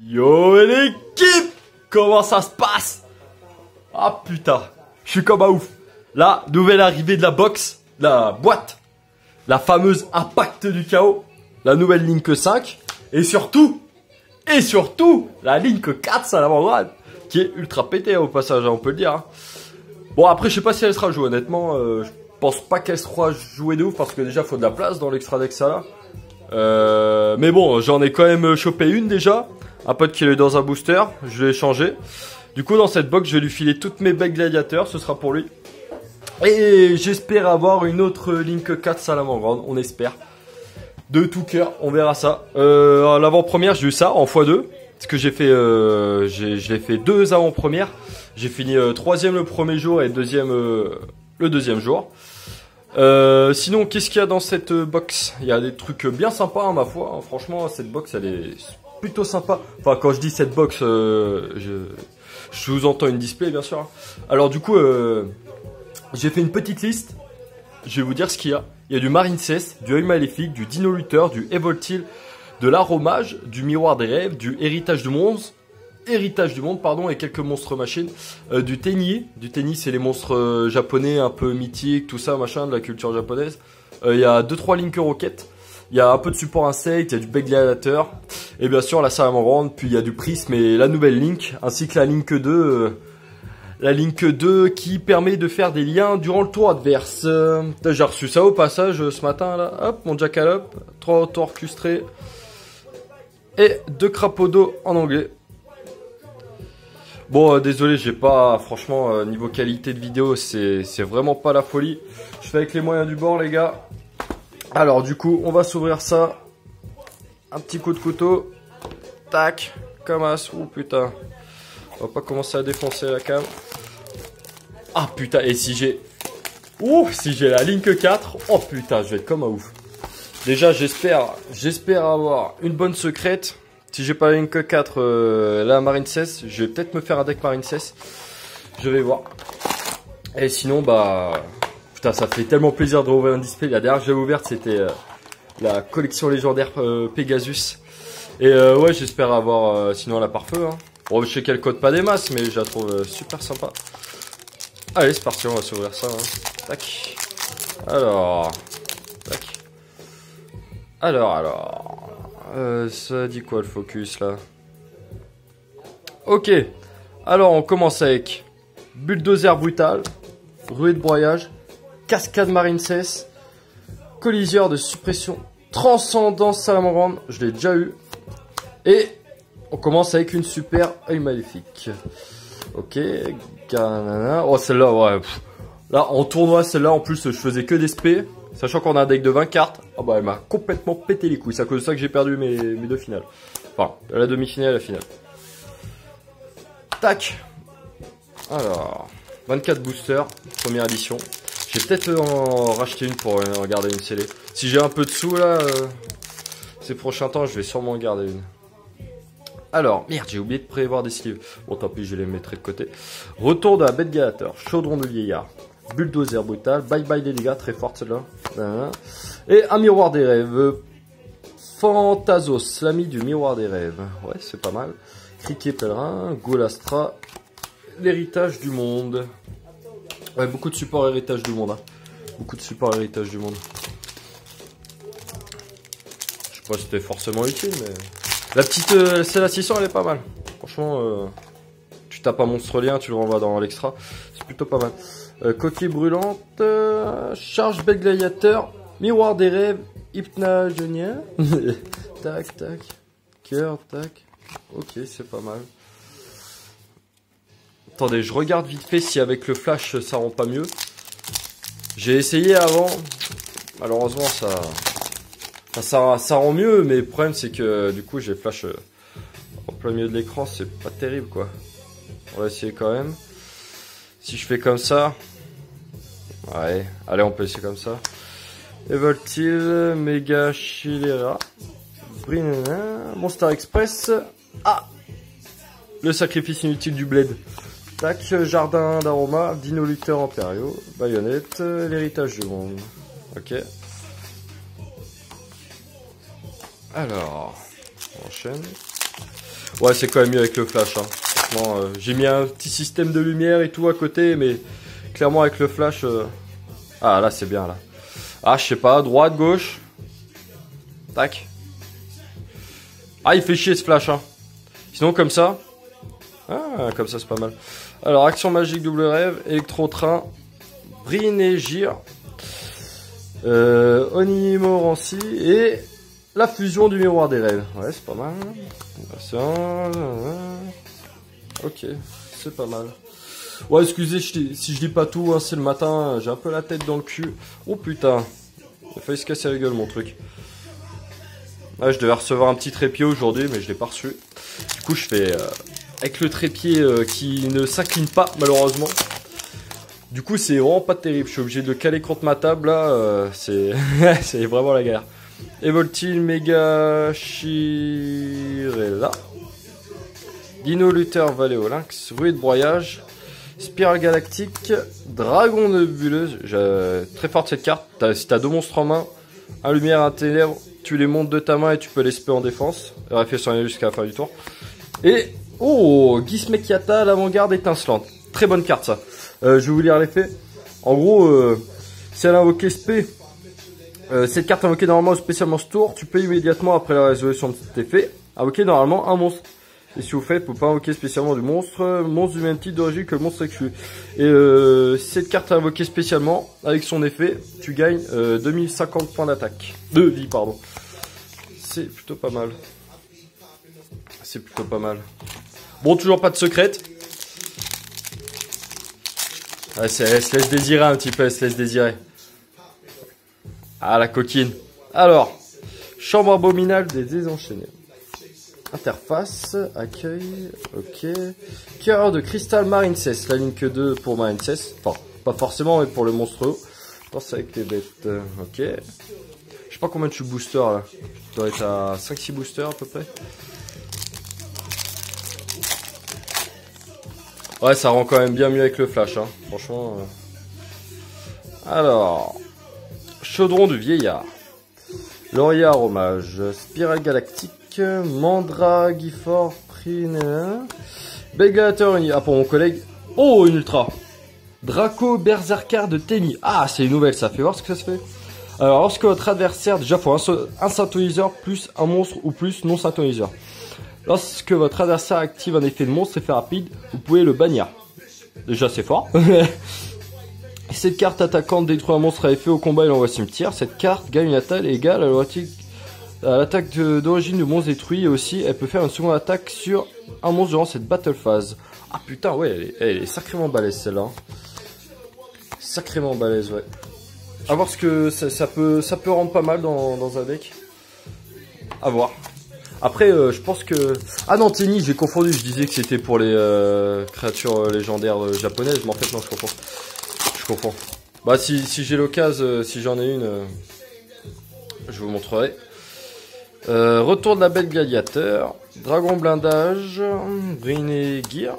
Yo l'équipe, comment ça se passe? Ah putain, je suis comme un ouf. La nouvelle arrivée de la box, la boîte, la fameuse Impact du Chaos, la nouvelle Link 5 et surtout la Link 4 ça l'avant-garde qui est ultra pétée au passage, on peut le dire. Bon après je sais pas si elle sera jouée honnêtement, je pense pas qu'elle sera jouée de ouf parce que déjà faut de la place dans l'extra deck ça là. Mais bon j'en ai quand même chopé une déjà. Un pote qui est dans un booster, je l'ai changé. Du coup dans cette box je vais lui filer toutes mes bêtes gladiateurs, ce sera pour lui. Et j'espère avoir une autre Link 4 Salamandre, on espère. De tout cœur, on verra ça. L'avant-première j'ai eu ça en x2. Parce que j'ai fait, je l'ai fait 2 avant-premières. J'ai fini 3ème le premier jour et deuxième le deuxième jour. Sinon qu'est-ce qu'il y a dans cette box? Il y a des trucs bien sympas hein, ma foi. Franchement cette box elle est plutôt sympa. Enfin quand je dis cette box je sous-entends une display bien sûr. Alors du coup j'ai fait une petite liste. Je vais vous dire ce qu'il y a. Il y a du Marincess, du œil maléfique, du Dino Luther, du Evoltil, de l'aromage, du miroir des rêves, du héritage du monde, pardon, et quelques monstres machines, du Tenyi. Du Tenyi c'est les monstres japonais un peu mythiques, tout ça machin de la culture japonaise. Il y a 2-3 Link Rocket. Il y a un peu de support insecte, il y a du bec gladiateur, et bien sûr la Salamandre, puis il y a du prisme et la nouvelle Link, ainsi que la Link 2, qui permet de faire des liens durant le tour adverse. J'ai reçu ça au passage ce matin là, hop, mon jackalope, 3 auto-orchestrés et 2 crapauds d'eau en anglais. Bon désolé, j'ai pas, franchement niveau qualité de vidéo c'est vraiment pas la folie. Je fais avec les moyens du bord les gars. Alors du coup on va s'ouvrir ça. Un petit coup de couteau. Tac. Comme as. Oh putain. On va pas commencer à défoncer la cam. Ah putain. Et si j'ai... Ouh, si j'ai la Link 4. Oh putain je vais être comme un ouf. Déjà j'espère avoir une bonne secrète. Si j'ai pas la Link 4 la Marincess, je vais peut-être me faire un deck Marincess. Je vais voir. Et sinon bah... Putain, ça fait tellement plaisir de rouvrir un display. La dernière que j'ai ouverte, c'était la collection légendaire Pegasus. Et ouais, j'espère avoir sinon la pare-feu. Hein. Bon, je sais qu'elle code pas des masses, mais je la trouve super sympa. Allez, c'est parti, on va s'ouvrir ça. Hein. Tac. Alors. Tac. Alors. Ça dit quoi le focus là? Ok. Alors, on commence avec Bulldozer Brutal, Ruée de Broyage, Cascade Marincess, Colliseur de suppression, Transcendance Salamandre, je l'ai déjà eu. Et on commence avec une super œil maléfique. Ok, oh celle-là, ouais. Là en tournoi, celle-là en plus je faisais que des SP, sachant qu'on a un deck de 20 cartes. Ah bah elle m'a complètement pété les couilles, c'est à cause de ça que j'ai perdu mes 2 finales. Enfin, la demi-finale et la finale. Tac. Alors, 24 boosters, première édition. Je vais peut-être en racheter une pour en garder une scellée. Si j'ai un peu de sous là, ces prochains temps, je vais sûrement en garder une. Alors, merde, j'ai oublié de prévoir des sleeves. Bon, tant pis, je les mettrai de côté. Retour de la bête gladiateur, chaudron de vieillard, bulldozer brutal, bye bye des dégâts, très forte celle-là. Et un miroir des rêves, Fantasos, l'ami du miroir des rêves. Ouais, c'est pas mal. Criquet pèlerin, Gholastra, l'héritage du monde. Ouais, beaucoup de support héritage du monde. Hein. Beaucoup de support héritage du monde. Je sais pas si c'était forcément utile, mais... La petite celle à 600, elle est pas mal. Franchement, tu tapes un monstre lien, tu le renvoies dans l'extra. C'est plutôt pas mal. Coquille brûlante, charge bête gladiateur, miroir des rêves, hypnagonien. Tac, tac. Cœur, tac. Ok, c'est pas mal. Attendez, je regarde vite fait si avec le flash ça rend pas mieux. J'ai essayé avant. Malheureusement ça rend mieux, mais le problème c'est que du coup j'ai flash en plein milieu de l'écran, c'est pas terrible quoi. On va essayer quand même. Si je fais comme ça. Ouais, allez on peut essayer comme ça. Evoltil, Mega Chilera, Brinena, Monster Express. Ah, le sacrifice inutile du bled. Tac, jardin d'aroma, Dino Luther Impériaux, baïonnette, l'héritage du monde. Ok. Alors, on enchaîne. Ouais, c'est quand même mieux avec le flash. Hein. Franchement, j'ai mis un petit système de lumière et tout à côté, mais clairement avec le flash... Ah, là, c'est bien, là. Ah, je sais pas, droite, gauche. Tac. Ah, il fait chier ce flash, hein. Sinon, comme ça... Ah, comme ça, c'est pas mal. Alors, action magique, double rêve, électro-train, Brinégir, Onimorancy et la fusion du miroir des rêves. Ouais, c'est pas mal. Ok, c'est pas mal. Ouais, excusez si je dis pas tout, hein, c'est le matin, j'ai un peu la tête dans le cul. Oh putain, il a failli se casser la gueule mon truc. Ouais, je devais recevoir un petit trépied aujourd'hui, mais je l'ai pas reçu. Du coup, je fais avec le trépied qui ne s'incline pas, malheureusement. Du coup, c'est vraiment pas terrible. Je suis obligé de le caler contre ma table, là. C'est c'est vraiment la galère. Evoltil, Mega Chirella. Dino Luther, Valéo Lynx, Ruée de Broyage. Spirale Galactique, Dragon Nebuleuse. Très forte cette carte. Si t'as deux monstres en main, un lumière, un ténèbre, tu les montes de ta main et tu peux les spé en défense. Réflexion jusqu'à la fin du tour. Et, oh, Gizmekiata, l'avant-garde étincelante. Très bonne carte ça. Je vais vous lire l'effet. En gros, si elle a invoqué spé, cette carte invoquée normalement spécialement ce tour, tu peux immédiatement après la résolution de cet effet, invoquer normalement un monstre. Et si vous faites, vous ne pouvez pas invoquer spécialement du monstre du même type d'origine que le monstre exclu. Et si cette carte est invoquée spécialement, avec son effet, tu gagnes 2050 points d'attaque. De vie, pardon. C'est plutôt pas mal. C'est plutôt pas mal. Bon, toujours pas de secrète. Ah, elle se laisse désirer un petit peu, elle se laisse désirer. Ah, la coquine. Alors, chambre abominable des désenchaînés. Interface, accueil, ok. Cœur de cristal Marincess, la ligne que 2 pour Marincess. Enfin, pas forcément, mais pour le monstre. Pense avec les bêtes, ok. Je sais pas combien tu booster là. Tu dois être à 5-6 boosters à peu près. Ouais, ça rend quand même bien mieux avec le flash, hein. Franchement. Alors, chaudron du vieillard. Lauria hommage. Spirale galactique. Mandragifor Prina. Bégator. Ah, pour mon collègue. Oh, une ultra. Draco Berserker de Temi. Ah, c'est une nouvelle, ça fait voir ce que ça se fait. Alors, lorsque votre adversaire, déjà, faut un synthoniseur plus un monstre ou plus non synthoniseur. Lorsque votre adversaire active un effet de monstre effet rapide, vous pouvez le bannir. Déjà, c'est fort. Cette carte attaquante détruit un monstre à effet au combat et l'envoie cimetière. Cette carte gagne une attaque égale à l'attaque d'origine du monstre détruit. Et aussi, elle peut faire une seconde attaque sur un monstre durant cette battle phase. Ah putain, ouais, elle est sacrément balèze celle-là. Sacrément balèze, ouais. A voir ce que ça peut rendre pas mal dans un deck. A voir. Après, je pense que... Ah non, Tenny, j'ai confondu. Je disais que c'était pour les créatures légendaires japonaises. Mais en fait, non, je confonds. Je confonds. Bah, si j'ai l'occasion, si j'en ai une, je vous montrerai. Retour de la bête gladiateur. Dragon blindage. Briné Gear.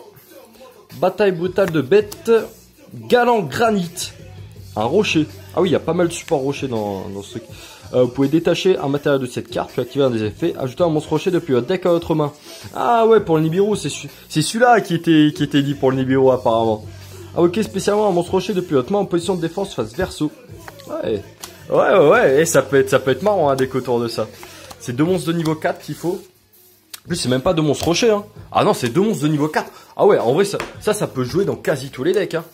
Bataille brutale de bêtes. Galant granit. Un rocher. Ah oui, il y a pas mal de supports rochers dans ce truc. Vous pouvez détacher un matériel de cette carte, puis activer un des effets, ajouter un monstre rocher depuis votre deck à votre main. Ah ouais, pour le Nibiru, c'est celui-là qui était dit pour le Nibiru apparemment. Invoquez spécialement un monstre rocher depuis votre main en position de défense face verso. Ouais, et ça peut être marrant un deck autour de ça. C'est deux monstres de niveau 4 qu'il faut. En plus, c'est même pas deux monstres rochers, hein. Ah non, c'est deux monstres de niveau 4. Ah ouais, en vrai, ça peut jouer dans quasi tous les decks, hein.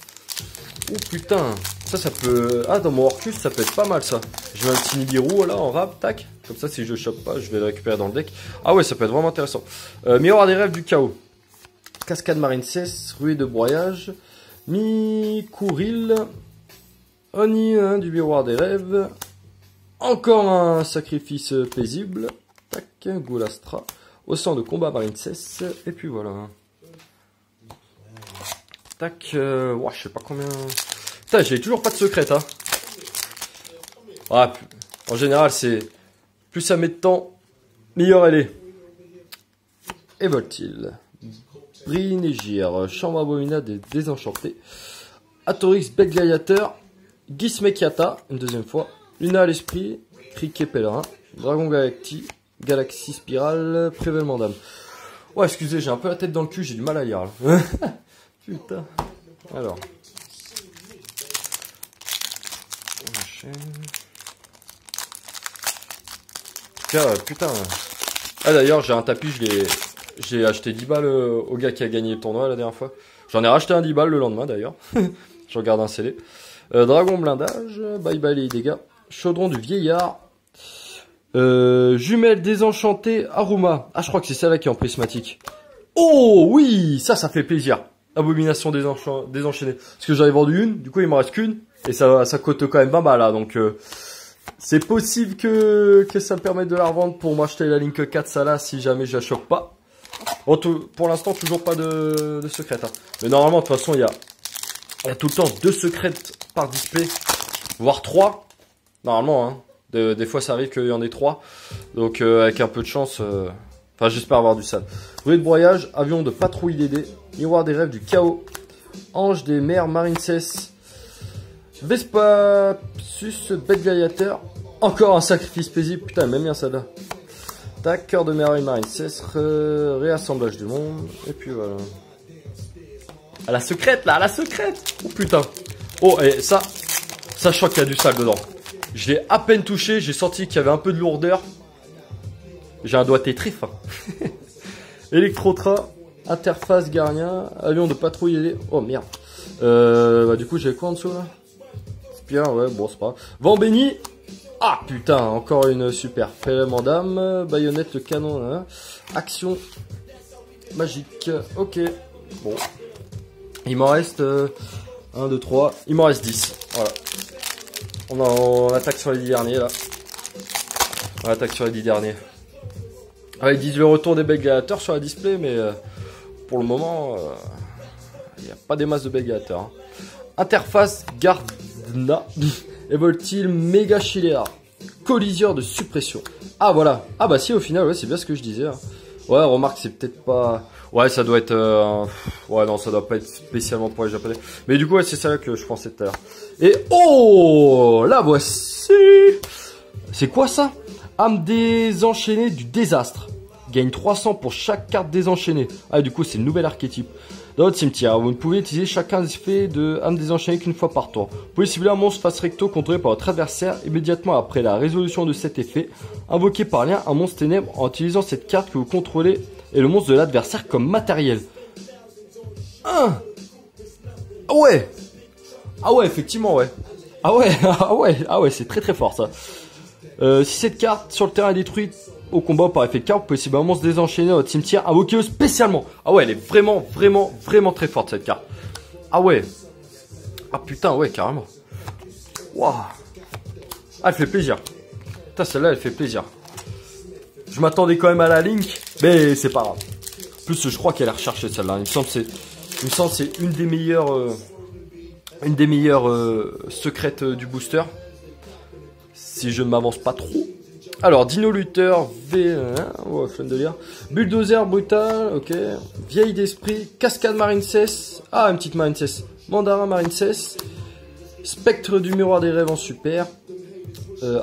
Oh putain, ça peut... Ah, dans mon Orcus, ça peut être pas mal, ça. Je mets un petit Nibiru, là, en rab, tac. Comme ça, si je chope pas, je vais le récupérer dans le deck. Ah ouais, ça peut être vraiment intéressant. Miroir des rêves du chaos. Cascade Marincess, Ruée de broyage. Mikuril. Oni, du miroir des rêves. Encore un sacrifice paisible. Tac, Goulastra. Au sang de combat Marincess. Et puis voilà. Tac, ouais, je sais pas combien... Putain, j'ai toujours pas de secret, hein. Ouais, en général, c'est... Plus ça met de temps, meilleur elle est. Et Voltil. Brinégir, chambre abominable des désenchantés. Atorix, bec gladiateur. Gizmekiata, une deuxième fois. Luna à l'esprit. Criquet pèlerin. Dragon Galacti. Galaxie spirale. Prévellement d'âme. Ouais, excusez, j'ai un peu la tête dans le cul, j'ai du mal à lire là. Putain. Alors. On enchaîne. Putain. Ah d'ailleurs, j'ai un tapis, j'ai acheté 10 balles au gars qui a gagné le tournoi la dernière fois. J'en ai racheté un 10 balles le lendemain d'ailleurs. Je regarde un CD. Dragon blindage, bye bye les dégâts. Chaudron du vieillard. Jumelle désenchantée Aruma. Ah, je crois que c'est celle-là qui est en prismatique. Oh oui, ça fait plaisir. Abomination désenchaînée. Parce que j'avais vendu une, du coup il m'en reste qu'une. Et ça coûte quand même pas mal là, donc c'est possible que ça me permette de la revendre pour m'acheter la Link 4 ça là si jamais je la chope pas. Bon, pour l'instant toujours pas de secrète. Hein. Mais normalement de toute façon il y a tout le temps 2 secrètes par display, voire 3. Normalement, hein. Des fois ça arrive qu'il y en ait 3. Donc avec un peu de chance, enfin j'espère avoir du sale. Bruit de broyage, avion de patrouille DD, miroir des rêves du chaos, ange des mers Marincess, Vespapsus, bête gladiateur, encore un sacrifice paisible, putain même bien ça là. Tac, cœur de merveille Marincess, réassemblage du monde, et puis voilà. À la secrète là, à la secrète. Oh putain. Oh et ça je crois qu'il y a du sale dedans. Je l'ai à peine touché, j'ai senti qu'il y avait un peu de lourdeur. J'ai un doigté très fin. Électrotra, interface gardien, avion de patrouille aidé. Oh merde. Du coup j'ai quoi en dessous là? Bien, ouais, bon c'est pas grave. Vent béni. Ah putain, encore une super. Prélèvement d'âme, baïonnette, le canon, hein. Action magique. Ok. Bon. Il m'en reste 1, 2, 3. Il m'en reste 10. Voilà. On attaque sur les 10 derniers là. On attaque sur les 10 derniers. Ouais, ils disent le retour des bêtes gladiateurs sur la display, mais pour le moment, il n'y a pas des masses de bêtes gladiateurs. Hein. Interface Gardna. Evoltil méga Chilea. Colliseur de suppression. Ah voilà. Ah bah si au final, ouais, c'est bien ce que je disais. Hein. Ouais, remarque, c'est peut-être pas... Ouais, ça doit être... Ouais, non, ça doit pas être spécialement pour les japonais. Mais du coup, ouais, c'est ça que je pensais tout à l'heure. Et oh, la voici. C'est quoi ça? Âme désenchaînée du désastre. Gagne 300 pour chaque carte désenchaînée. Ah, du coup, c'est le nouvel archétype. Dans votre cimetière, vous ne pouvez utiliser chacun des effets de âme désenchaînée qu'une fois par tour. Vous pouvez cibler un monstre face recto contrôlé par votre adversaire immédiatement après la résolution de cet effet. Invoquer par lien un monstre ténèbre en utilisant cette carte que vous contrôlez et le monstre de l'adversaire comme matériel. Ah ouais. Ah ouais, effectivement, ouais. Ah ouais, c'est très très fort ça. Si cette carte sur le terrain est détruite au combat par effet de carte, vous pouvez cibler un monstre désenchaîné dans votre cimetière, invoquez-le spécialement. Ah ouais, elle est vraiment très forte cette carte. Ah ouais. Ah putain, ouais, carrément. Waouh. Ah, elle fait plaisir. Putain, celle-là, elle fait plaisir. Je m'attendais quand même à la Link, mais c'est pas grave. En plus, je crois qu'elle est recherchée celle-là. Il me semble que c'est une des meilleures secrètes du booster. Si je ne m'avance pas trop. Alors, Dino Luther, V1, ouais, flemme de lire. Bulldozer brutal, ok. Vieille d'esprit, Cascade Marincess. Ah, une petite Marincess. Mandarin Marincess. Spectre du miroir des rêves en super.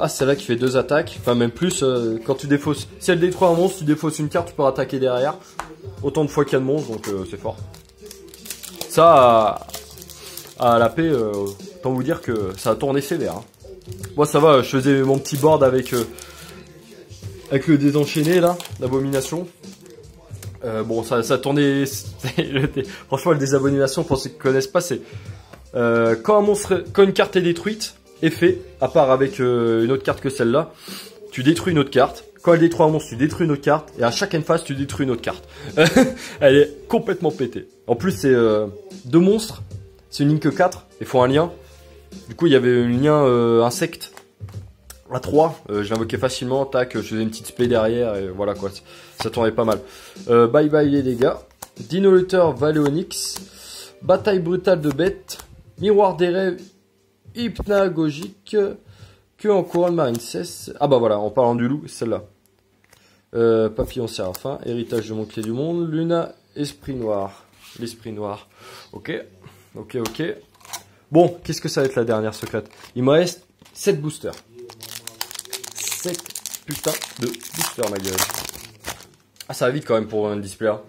Ah, c'est celle-là qui fait 2 attaques. Enfin, même plus, quand tu défausses. Si elle détruit un monstre, tu défausses une carte, tu peux attaquer derrière. Autant de fois qu'il y a de monstres, donc c'est fort. Ça, à la paix, autant vous dire que ça a tourné sévère. Hein. Moi, ça va, je faisais mon petit board avec le désenchaîné, là, l'abomination. Bon, ça tournait... Franchement, le désabomination, pour ceux qui ne connaissent pas, c'est... quand une carte est détruite, effet, à part avec une autre carte que celle-là, tu détruis une autre carte. Quand elle détruit un monstre, tu détruis une autre carte. Et à chaque phase, tu détruis une autre carte. Elle est complètement pétée. En plus, c'est 2 monstres. C'est une Link 4. Il faut un lien. Du coup, il y avait un lien insecte à 3. Je l'invoquais facilement. Tac, je faisais une petite spé derrière. Et voilà quoi. Ça tournait pas mal. Bye bye les dégâts. Dino Luther Valéonix. Bataille brutale de bêtes. Miroir des rêves hypnagogique. Que en couronne Marincess. Ah bah voilà, en parlant du loup, celle-là. Papillon Séraphin, héritage de mon clé du monde, Luna, esprit noir. L'esprit noir. Ok. Bon, qu'est-ce que ça va être la dernière secrète? Il me reste 7 boosters. 7 putains de boosters, ma gueule. Ah, ça va vite quand même pour un display. Hein.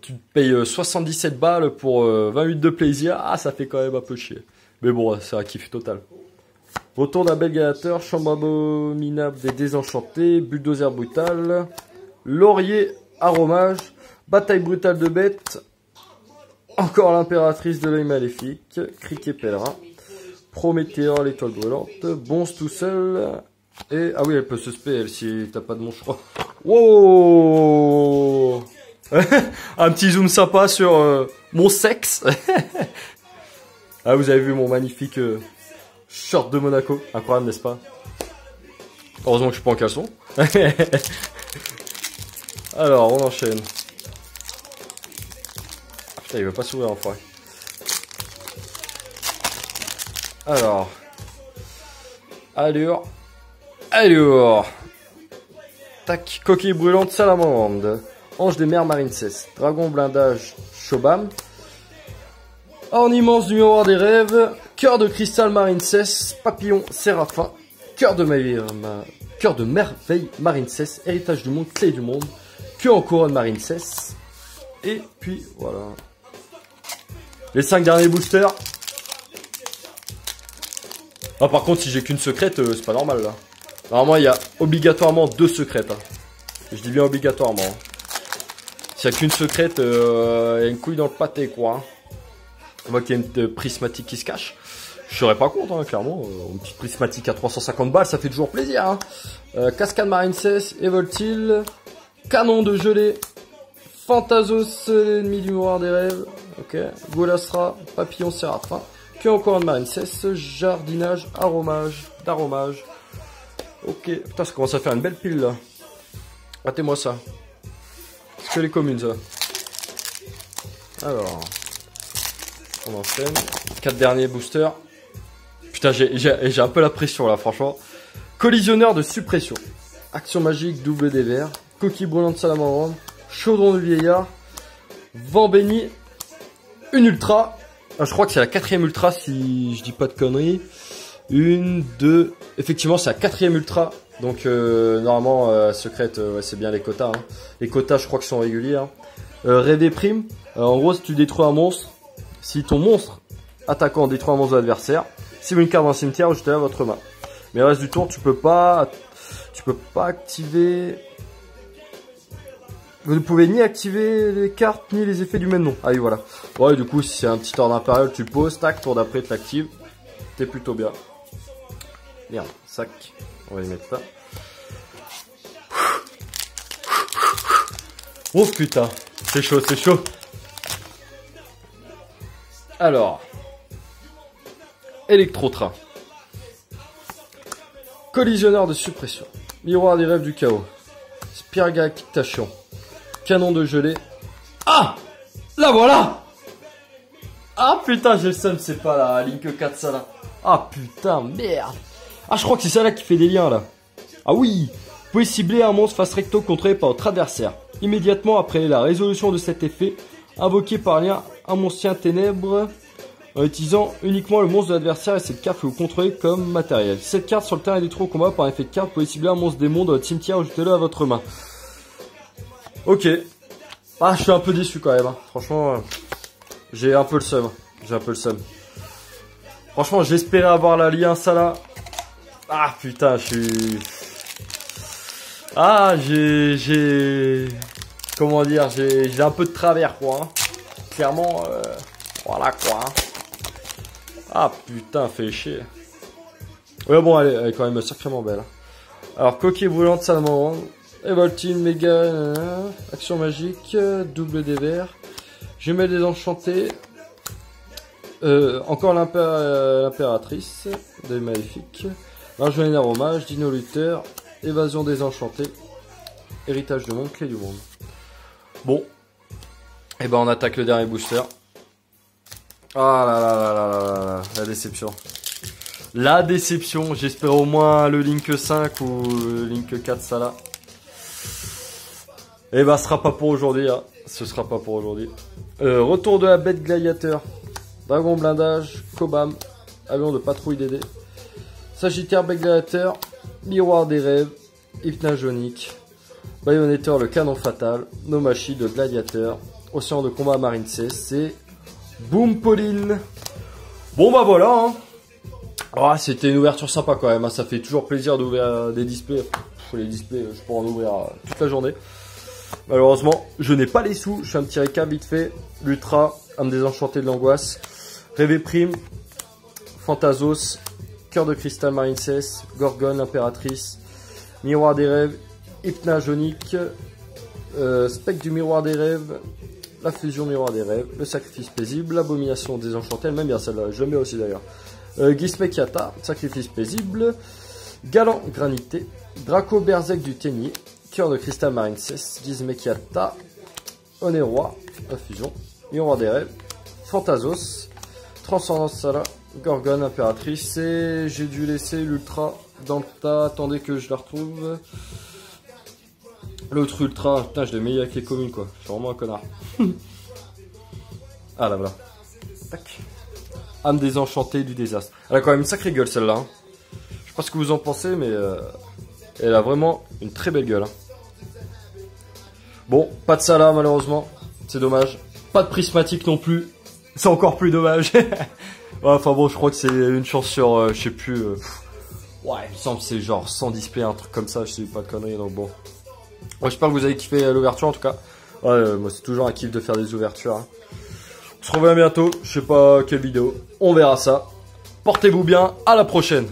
Tu te payes 77 balles pour 20 minutes de plaisir. Ah, ça fait quand même un peu chier. Mais bon, c'est un kiff total. Retour d'un bel gladiateur, chambre abominable des désenchantés, bulldozer brutal, laurier aromage, bataille brutale de bêtes, encore l'impératrice de l'œil maléfique, criquet pèlerin, Prométhéor l'étoile brûlante, bonze tout seul, et ah oui, elle peut se spé si t'as pas de monstre. Wow. Un petit zoom sympa sur mon sexe. Ah, vous avez vu mon magnifique short de Monaco, incroyable n'est-ce pas? Heureusement que je suis pas en caleçon. Alors, on enchaîne. Putain, il veut pas s'ouvrir enfin. Alors. Allure. Tac, coquille brûlante, salamande. Ange des mers Marincess. Dragon blindage, Shobam. En immense du miroir des rêves. Cœur de cristal Marincess. Papillon Séraphin. Cœur de merveille Marincess. Héritage du monde, clé du monde. Queue en couronne Marincess. Et puis voilà. Les 5 derniers boosters. Ah, par contre, si j'ai qu'une secrète, c'est pas normal là. Normalement, il y a obligatoirement 2 secrètes. Hein. Je dis bien obligatoirement. Hein. S'il n'y a qu'une secrète, il y a une couille dans le pâté quoi. Hein. On voit qu'il y a une prismatique qui se cache. Je serais pas contre, hein, clairement. Une petite prismatique à 350 balles, ça fait toujours plaisir. Hein. Cascade Marincess, Evoltil, canon de gelée, Phantasos, l'ennemi du miroir des rêves. Ok. Goulastra, papillon séraphin. Que encore de Marincess, jardinage, d'aromage. Ok. Putain, ça commence à faire une belle pile là. Ratez-moi ça. C'est que les communes ça. Alors. On enchaîne. 4 derniers boosters. Putain, j'ai un peu la pression là, franchement. Collisionneur de suppression. Action magique, double des verts. Coquille brûlante salamandre. Chaudron de vieillard. Vent béni. Une ultra. Je crois que c'est la 4ème ultra si je dis pas de conneries. 1, 2. Effectivement, c'est la 4ème ultra. Donc, normalement, secrète, ouais, c'est bien les quotas. Hein. Les quotas, je crois que sont réguliers. Hein. Rêver prime. En gros, si tu détruis un monstre, si ton monstre attaquant détruit un monstre de l'adversaire, si vous avez une carte dans le cimetière, jetez-la à votre main. Mais le reste du tour, tu peux pas activer. Vous ne pouvez ni activer les cartes ni les effets du même nom. Ah oui, voilà. Ouais, du coup, si c'est un petit ordre impérial, tu le poses, tac, tour d'après, tu l'actives. T'es plutôt bien. Merde, sac. On va y mettre ça. Oh putain, c'est chaud, c'est chaud. Alors. Électrotrain. Collisionneur de suppression. Miroir des rêves du chaos. Spire galactique tachon. Canon de gelée. Ah! Là voilà! Ah putain, j'ai le seum, c'est pas la Link 4 ça là. Ah putain, merde! Ah, je crois que c'est ça là qui fait des liens là. Ah oui! Vous pouvez cibler un monstre face recto contrôlé par votre adversaire. Immédiatement après la résolution de cet effet, invoquez par lien un monstre ténèbres en utilisant uniquement le monstre de l'adversaire et cette carte que vous contrôlez comme matériel. Cette carte sur le terrain est détruite au combat par effet de carte. Vous pouvez cibler un monstre démon dans votre cimetière, ajoutez-le à votre main. Ok. Ah, je suis un peu déçu quand même. Hein. Franchement, j'ai un peu le seum. Franchement, j'espérais avoir l'alliance là. Ah putain, je suis... Ah, comment dire, j'ai un peu de travers quoi. Hein. Clairement, voilà quoi. Hein. Ah putain, fait chier. Ouais bon, elle est quand même sacrément belle. Alors, coquille brûlante, salamandre. Evoltine, méga, action magique, double des verts. Jumelles désenchantées. Encore l'impératrice, des maléfiques. Marjolaine aromage, dino lutteur, évasion désenchantée, héritage du monde, clé du monde. Bon. Et ben on attaque le dernier booster. Ah là là là là là là, la déception. La déception, j'espère au moins le Link 5 ou le Link 4 ça là. Et ben ce sera pas pour aujourd'hui, hein. Ce sera pas pour aujourd'hui. Retour de la bête gladiateur. Dragon blindage, Cobham, avion de patrouille DD. Sagittaire bec gladiateur, miroir des rêves, hypnagonique. Bayonetteur, le canon fatal. Nomachi, le gladiateur. Océan de combat, Marine 16. C'est Boom Pauline. Bon bah voilà. Hein. Oh, c'était une ouverture sympa quand même. Hein. Ça fait toujours plaisir d'ouvrir des displays. Les displays, je pourrais en ouvrir toute la journée. Malheureusement, je n'ai pas les sous. Je fais un petit récap vite fait. L'Ultra, Âme désenchantée de l'angoisse. Rêve Prime. Phantasos. Cœur de cristal, Marine 16. Gorgone, l'impératrice. Miroir des rêves. Hypnagonique. Spectre du miroir des rêves. La fusion miroir des rêves. Le sacrifice paisible. L'abomination désenchantée. Elle m'aime bien celle-là. Je l'aime bien aussi d'ailleurs. Ghismekiata. Sacrifice paisible. Galant granité. Draco Berzec du Ténier. Cœur de cristal, Marine 16. Ghismekiata. Oneroi. La fusion. Miroir des rêves. Phantasos. Transcendance Sala. Gorgone, impératrice. Et j'ai dû laisser l'ultra dans le tas. Attendez que je la retrouve. L'autre ultra. Putain, je l'ai mis avec les communes quoi. Je suis vraiment un connard. Ah là voilà. Tac. Âme désenchantée du désastre. Elle a quand même une sacrée gueule celle-là. Hein. Je sais pas ce que vous en pensez, mais elle a vraiment une très belle gueule. Hein. Bon, pas de ça là malheureusement. C'est dommage. Pas de prismatique non plus. C'est encore plus dommage. Ouais, enfin bon, je crois que c'est une chance sur, je sais plus. Ouais, il me semble que c'est genre 100 displays, un truc comme ça, je sais pas de conneries, donc bon. Ouais, j'espère que vous avez kiffé l'ouverture en tout cas. Ouais, moi c'est toujours un kiff de faire des ouvertures. Hein. On se revoit bientôt, je sais pas quelle vidéo. On verra ça. Portez-vous bien, à la prochaine.